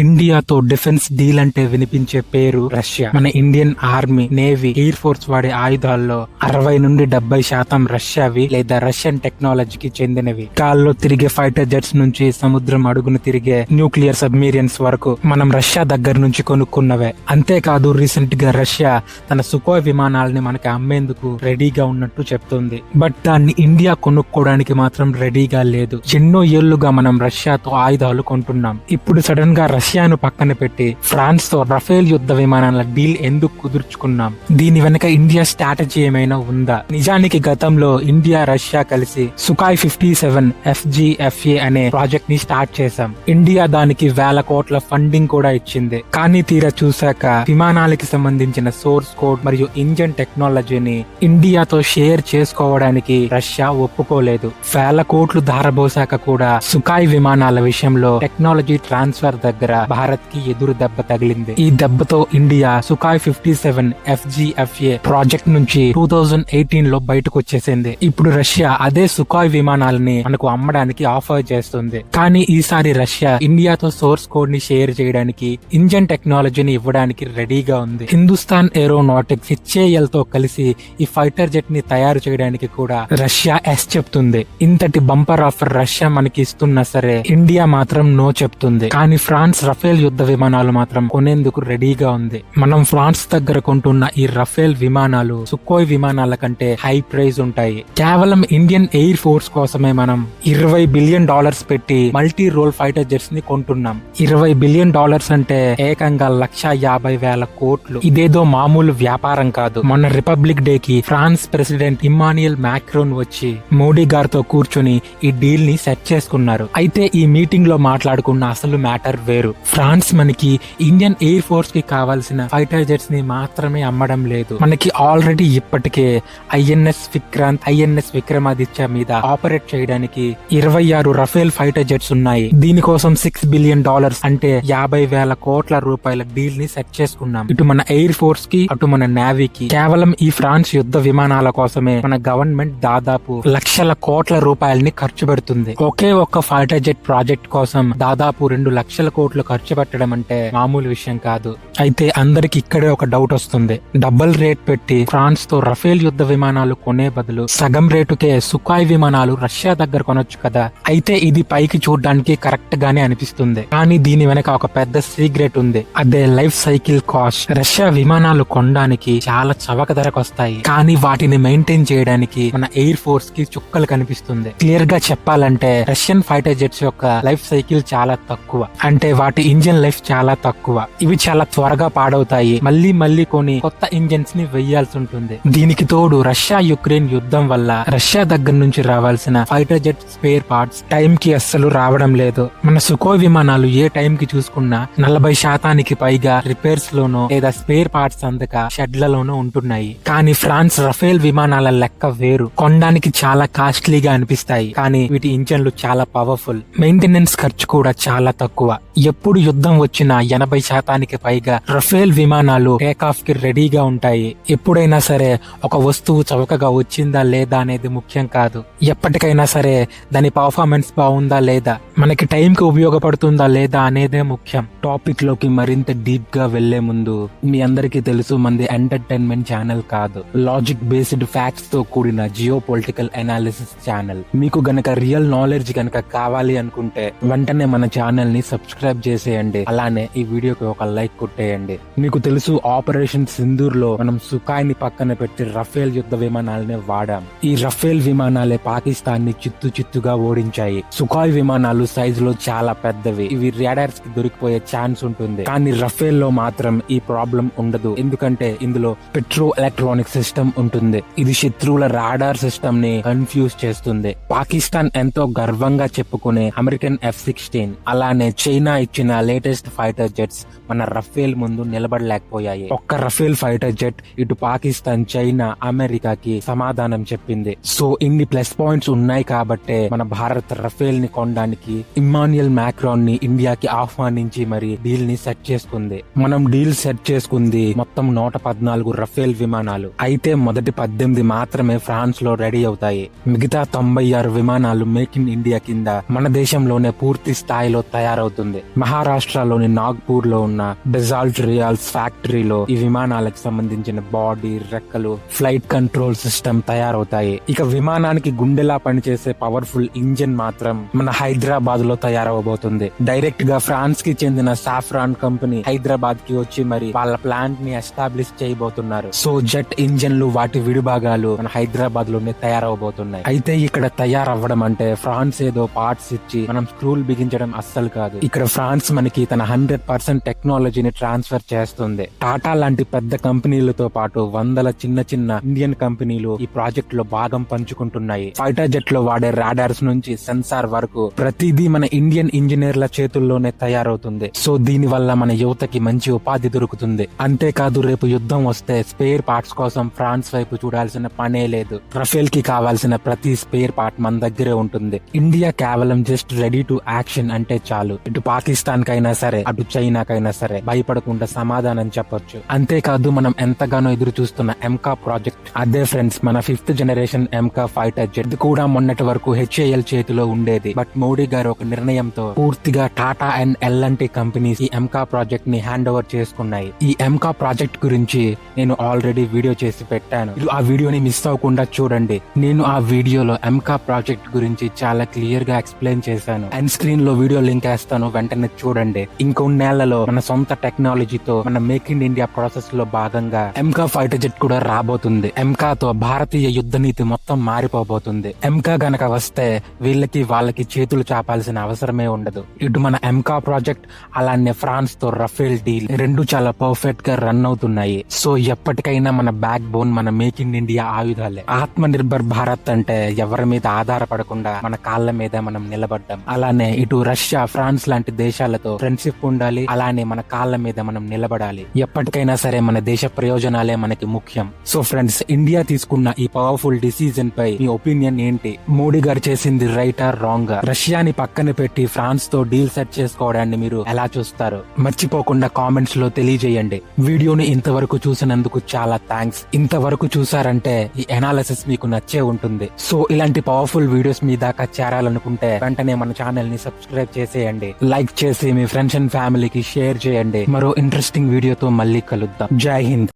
ఇండియాతో defence deal అంటే వినిపించే పేరు రష్యా. మన Indian army, navy, air force వాడే ఆయుధాల్లో 60 నుండి 70% రష్యావి లేదా రష్యన్ టెక్నాలజీకి చెందినవి. గాల్లో తిరిగే ఫైటర్ జెట్స్ నుంచి సముద్రం అడుగును తిరిగే న్యూక్లియర్ సబ్మెరీన్స్ వరకు మనం రష్యా దగ్గర నుంచి కొనుక్కున్నవే. అంతేకాదు రీసెంట్ గా రష్యా తన సుకోయ్ విమానాలని మనకి అమ్మేందుకు రెడీగా ఉన్నట్టు చెప్తుంది. బట్ దాన్ని ఇండియా కొనుక్కోవడానికి మాత్రం రెడీగా లేదు. ఎన్నో ఏళ్లుగా మనం రష్యాతో ఆయుధాలు కొంటున్నాం. ఇప్పుడు సడన్ గా రష్యాను పక్కన పెట్టి ఫ్రాన్స్ తో రఫేల్ యుద్ధ విమానాల డీల్ ఎందుకు కుదుర్చుకున్నాం? దీని వెనక ఇండియా స్ట్రాటజీ ఏమైనా ఉందా? నిజానికి గతంలో ఇండియా, రష్యా కలిసి సుఖాయ్ 57 FGFA అనే ప్రాజెక్ట్ ని స్టార్ట్ చేశాం. ఇండియా దానికి వేల కోట్ల ఫండింగ్ కూడా ఇచ్చింది. కానీ తీరా చూశాక విమానాలకి సంబంధించిన సోర్స్ కోడ్ మరియు ఇంజన్ టెక్నాలజీని ఇండియాతో షేర్ చేసుకోవడానికి రష్యా ఒప్పుకోలేదు. వేల కోట్లు ధారబోసాక కూడా సుఖాయ్ విమానాల విషయంలో టెక్నాలజీ ట్రాన్స్ఫర్ దగ్గర భారత్ కి ఎదురు దెబ్బ తగిలింది. ఈ దెబ్బతో ఇండియా సుఖాయ్ 57 FGFA ప్రాజెక్ట్ నుంచి 2018 లో బయటకు వచ్చేసింది. ఇప్పుడు రష్యా అదే సుఖాయ్ విమానాలని మనకు అమ్మడానికి ఆఫర్ చేస్తుంది. కానీ ఈసారి రష్యా ఇండియాతో సోర్స్ కోడ్ ని షేర్ చేయడానికి, ఇంజన్ టెక్నాలజీని ఇవ్వడానికి రెడీగా ఉంది. హిందుస్థాన్ ఏరోనాటిక్స్ HAL తో కలిసి ఈ ఫైటర్ జెట్ ని తయారు చేయడానికి కూడా రష్యా ఎస్ చెప్తుంది. ఇంతటి బంపర్ ఆఫర్ రష్యా మనకి ఇస్తున్నా సరే ఇండియా మాత్రం నో చెప్తుంది. కానీ ఫ్రాన్స్ రఫేల్ యుద్ధ విమానాలు మాత్రం కొనేందుకు రెడీగా ఉంది. మనం ఫ్రాన్స్ దగ్గర కొంటున్న ఈ రఫేల్ విమానాలు సుఖోయ్ విమానాల కంటే హై ప్రైస్ ఉంటాయి. కేవలం ఇండియన్ ఎయిర్ ఫోర్స్ కోసమే మనం $20 బిలియన్ పెట్టి మల్టీ రోల్ ఫైటర్ జెట్స్ ని కొంటున్నాం. $20 బిలియన్ అంటే ఏకంగా 150,000 కోట్లు. ఇదేదో మామూలు వ్యాపారం కాదు. మొన్న రిపబ్లిక్ డే కి ఫ్రాన్స్ ప్రెసిడెంట్ ఇమ్మాన్యుయల్ మాక్రోన్ వచ్చి మోడీ గారితో కూర్చొని ఈ డీల్ ని సెట్ చేసుకున్నారు. అయితే ఈ మీటింగ్ లో మాట్లాడుకున్న అసలు మ్యాటర్ వేరు. ఫ్రాన్స్ మనకి ఇండియన్ ఎయిర్ ఫోర్స్ కి కావాల్సిన ఫైటర్ జెట్స్ ని మాత్రమే అమ్మడం లేదు. మనకి ఆల్రెడీ ఇప్పటికే INS విక్రాంత్, INS విక్రమాదిత్య మీద ఆపరేట్ చేయడానికి 26 రఫేల్ ఫైటర్ జెట్స్ ఉన్నాయి. దీనికోసం $6 బిలియన్ అంటే 50,000 కోట్ల రూపాయల డీల్ ని సెట్ చేసుకున్నాం. ఇటు మన ఎయిర్ ఫోర్స్ కి, అటు మన నేవీకి. కేవలం ఈ ఫ్రాన్స్ యుద్ధ విమానాల కోసమే మన గవర్నమెంట్ దాదాపు లక్షల కోట్ల రూపాయలని ఖర్చు పెడుతుంది. ఒకే ఒక్క ఫైటర్ జెట్ ప్రాజెక్ట్ కోసం దాదాపు 2 లక్షల కోట్లు ఖర్చు పెట్టడం అంటే మామూలు విషయం కాదు. అయితే అందరికి ఇక్కడే ఒక డౌట్ వస్తుంది. డబుల్ రేట్ పెట్టి ఫ్రాన్స్ తో రఫేల్ యుద్ధ విమానాలు కొనే బదులు సగం రేటుకే సుఖాయ్ విమానాలు రష్యా దగ్గర కొనొచ్చు కదా. అయితే ఇది పైకి చూడడానికి కరెక్ట్ గానే అనిపిస్తుంది. కానీ దీని వెనక ఒక పెద్ద సీక్రెట్ ఉంది. అదే లైఫ్ సైకిల్ కాస్ట్. రష్యా విమానాలు కొనడానికి చాలా చవక ధరకు వస్తాయి. కానీ వాటిని మెయింటైన్ చేయడానికి మన ఎయిర్ ఫోర్స్ కి చుక్కలు కనిపిస్తుంది. క్లియర్ గా చెప్పాలంటే రష్యన్ ఫైటర్ జెట్స్ యొక్క లైఫ్ సైకిల్ చాలా తక్కువ. అంటే వాటి ఇంజిన్ లైఫ్ చాలా తక్కువ. ఇవి చాలా త్వరగా పాడవుతాయి. మళ్ళీ కొని కొత్త ఇంజిన్స్ ని వెయ్యాల్సి ఉంటుంది. దీనికి తోడు రష్యా యుక్రెయిన్ యుద్ధం వల్ల రష్యా దగ్గర నుంచి రావాల్సిన fighter jet spare parts time కి అస్సలు రావడం లేదు. మన సుకోయ్ విమానాలు ఏ టైం కి చూసుకున్నా 40% పైగా రిపేర్స్ లోనో లేదా స్పేర్ పార్ట్స్ అందక షెడ్లలోనో ఉంటున్నాయి. కానీ ఫ్రాన్స్ రఫేల్ విమానాల లెక్క వేరు. కొనడానికి చాలా కాస్ట్లీగా అనిపిస్తాయి. కానీ వీటి ఇంజన్లు చాలా పవర్ఫుల్. మెయింటెనెన్స్ ఖర్చు కూడా చాలా తక్కువ. ఎప్పుడు యుద్ధం వచ్చినా 80% పైగా రఫేల్ విమానాలు టేక్ ఆఫ్ కి రెడీగా ఉంటాయి. ఎప్పుడైనా సరే ఒక వస్తువు చౌకగా వచ్చిందా లేదా అనేది ముఖ్యం కాదు. ఎప్పటికైనా సరే దాని పర్ఫార్మెన్స్ బాగుందా లేదా, మనకి టైం కి ఉపయోగపడుతుందా లేదా అనేదే ముఖ్యం. టాపిక్ లోకి మరింత డీప్ గా వెళ్లే ముందు మీ అందరికీ తెలుసు, మంది ఎంటర్టైన్మెంట్ ఛానల్ కాదు, లాజిక్ బేస్డ్ ఫ్యాక్ట్స్ తో కూడిన జియో పొలిటికల్ అనాలిసిస్ ఛానల్. మీకు గనక రియల్ నాలెడ్జ్ గనక కావాలి అనుకుంటే వెంటనే మన ఛానల్ ని సబ్స్క్రైబ్ చేసేయండి. అలానే ఈ వీడియోకి ఒక లైక్ కొట్టేయండి. మీకు తెలుసు, ఆపరేషన్ సింధూర్ లో మనం సుఖాయ్ ని పక్కన పెట్టి రఫేల్ యుద్ధ విమానాలనే వాడాం. ఈ రఫేల్ విమానాలే పాకిస్తాన్ ని చిత్తుగా ఓడించాయి. సుఖాయ్ విమానాలు సైజ్ లో చాలా పెద్దవి. ఇవి రాడార్స్ కి దొరికిపోయే ఛాన్స్ ఉంటుంది. కానీ రఫేల్ లో మాత్రం ఈ ప్రాబ్లం ఉండదు. ఎందుకంటే ఇందులో పెట్రో ఎలక్ట్రానిక్ సిస్టమ్ ఉంటుంది. ఇది శత్రువుల రాడార్ సిస్టమ్ ని కన్ఫ్యూజ్ చేస్తుంది. పాకిస్తాన్ ఎంతో గర్వంగా చెప్పుకునే అమెరికన్ F-16, అలానే చైనా ఇచ్చిన లేటెస్ట్ ఫైటర్ జెట్స్ మన రఫేల్ ముందు నిలబడలేకపోయాయి. ఒక్క రఫేల్ ఫైటర్ జెట్ ఇటు పాకిస్తాన్, చైనా, అమెరికాకి సమాధానం చెప్పింది. సో ఇన్ని ప్లస్ పాయింట్స్ ఉన్నాయి కాబట్టే మన భారత్ రఫేల్ ని కొనడానికి ఇమ్మాన్యుయల్ మాక్రాన్ ని ఇండియాకి ఆహ్వానించి మరి డీల్ ని సెట్ చేసుకుంది. మనం డీల్ సెట్ చేసుకుంది మొత్తం 114 రఫేల్ విమానాలు. అయితే మొదటి 18 మాత్రమే ఫ్రాన్స్ లో రెడీ అవుతాయి. మిగతా 96 విమానాలు మేక్ ఇన్ ఇండియా కింద మన దేశంలోనే పూర్తి స్థాయిలో తయారవుతుంది. మహారాష్ట్రలోని నాగ్పూర్ లో ఉన్న డెజాల్ట్ రియాల్స్ ఫ్యాక్టరీలో ఈ విమానాలకు సంబంధించిన బాడీ, రెక్కలు, ఫ్లైట్ కంట్రోల్ సిస్టమ్ తయారవుతాయి. ఇక విమానానికి గుండెలా పనిచేసే పవర్ఫుల్ ఇంజిన్ మాత్రం మన హైదరాబాద్ లో తయారవబోతుంది. డైరెక్ట్ గా ఫ్రాన్స్ కి చెందిన సాఫ్రాన్ కంపెనీ హైదరాబాద్ కి వచ్చి మరి వాళ్ళ ప్లాంట్ ని ఎస్టాబ్లిష్ చేయబోతున్నారు. సో జెట్ ఇంజన్లు, వాటి విడిభాగాలు మన హైదరాబాద్ లోనే తయారవబోతున్నాయి. అయితే ఇక్కడ తయారవ్వడం అంటే ఫ్రాన్స్ ఏదో పార్ట్స్ ఇచ్చి మనం స్క్రూలు బిగించడం అస్సలు కాదు. ఇక్కడ ఫ్రాన్స్ మనకి తన 100% టెక్నాలజీని ట్రాన్స్ఫర్ చేస్తుంది. టాటా లాంటి పెద్ద కంపెనీలతో పాటు వందల చిన్న చిన్న ఇండియన్ కంపెనీలు ఈ ప్రాజెక్ట్ లో భాగం పంచుకుంటున్నాయి. ఫైటర్ జెట్ లో వాడే రాడార్స్ నుంచి సెన్సార్ వరకు ప్రతిదీ మన ఇండియన్ ఇంజనీర్ల చేతుల్లోనే తయారవుతుంది. సో దీని వల్ల మన యువతకి మంచి ఉపాధి దొరుకుతుంది. అంతేకాదు రేపు యుద్ధం వస్తే స్పేర్ పార్ట్స్ కోసం ఫ్రాన్స్ వైపు చూడాల్సిన పనే లేదు. రఫేల్ కి కావాల్సిన ప్రతి స్పేర్ పార్ట్ మన దగ్గరే ఉంటుంది. ఇండియా కేవలం జస్ట్ రెడీ టు యాక్షన్ అంటే చాలు. ఇటు పాకిస్తాన్ కైనా సరే, అటు చైనాకైనా సరే భయపడకుండా సమాధానం చెప్పొచ్చు. అంతేకాదు మనం ఎంతగానో ఎదురు చూస్తున్న ఎంకా ప్రాజెక్ట్, అదే ఫ్రెండ్స్ మన 5th జనరేషన్ ఎంకా ఫైటర్ జెట్. ఇది కూడా మొన్నటి వరకు హెచ్ఏఎల్ చేతిలో ఉండేది. బట్ మోడీ గారు ఒక నిర్ణయంతో పూర్తిగా టాటా అండ్ ఎల్ఎన్టీ కంపెనీస్ ఈ ఎంకా ప్రాజెక్ట్ ని హ్యాండ్ ఓవర్ చేసుకున్నాయి. ఈ ఎంకా ప్రాజెక్ట్ గురించి నేను ఆల్రెడీ వీడియో చేసి పెట్టాను. ఆ వీడియోని మిస్ అవ్వకుండా చూడండి. నేను ఆ వీడియోలో ఎంకా ప్రాజెక్ట్ గురించి చాలా క్లియర్ గా ఎక్స్ప్లెయిన్ చేశాను. అండ్ స్క్రీన్ లో వీడియో లింక్ వేస్తాను, వెంటనే చూడండి. ఇంకొన్నేళ్లలో మన సొంత టెక్నాలజీతో మన మేక్ ఇన్ ఇండియా ప్రాసెస్ లో భాగంగా ఎంకా ఫైటర్ జెట్ కూడా రాబోతుంది. ఎంకాతో భారతీయ యుద్ధ నీతి మొత్తం మారిపోబోతుంది. ఎంకా గనక వస్తే వీళ్ళకి వాళ్ళకి చేతులు చాపాల్సిన అవసరమే ఉండదు. ఇటు మన ఎంకా ప్రాజెక్ట్, అలానే ఫ్రాన్స్ తో రఫేల్ డీల్ రెండు చాలా పర్ఫెక్ట్ గా రన్ అవుతున్నాయి. సో ఎప్పటికైనా మన బ్యాక్ బోన్ మన మేక్ ఇన్ ఇండియా ఆయుధాలే. ఆత్మ నిర్భర్ భారత్ అంటే ఎవరి మీద ఆధారపడకుండా మన కాళ్ళ మీద మనం నిలబడ్డాం. అలానే ఇటు రష్యా, ఫ్రాన్స్ లాంటి దేశాలతో ఫ్రెండ్షిప్ ఉండాలి. అలానే మన కాళ్ళ మీద మనం నిలబడాలి. ఎప్పటికైనా సరే మన దేశ ప్రయోజనాలే మనకి ముఖ్యం. సో ఫ్రెండ్స్, ఇండియా తీసుకున్న ఈ పవర్ఫుల్ డిసిజన్ పై మీ ఒపీనియన్ ఏంటి? మోడీ గారు చేసింది రైట్ ఆర్ రాంగ్? రష్యాని పక్కన పెట్టి ఫ్రాన్స్ తో డీల్ సెట్ చేసుకోవడాన్ని మీరు ఎలా చూస్తారు? మర్చిపోకుండా కామెంట్స్ లో తెలియజేయండి. వీడియోని ఇంతవరకు చూసినందుకు చాలా థ్యాంక్స్. ఇంతవరకు చూసారంటే ఈ ఎనాలిసిస్ మీకు నచ్చే ఉంటుంది. సో ఇలాంటి పవర్ఫుల్ వీడియోస్ మీ దాకా చేరాలనుకుంటే వెంటనే మన ఛానల్ ని సబ్స్క్రైబ్ చేసేయండి. లైక్ చేసి మీ ఫ్రెండ్స్ అండ్ ఫ్యామిలీకి షేర్ చేయండి. మరో ఇంట్రెస్టింగ్ వీడియోతో మళ్ళీ కలుద్దాం. జై హింద్.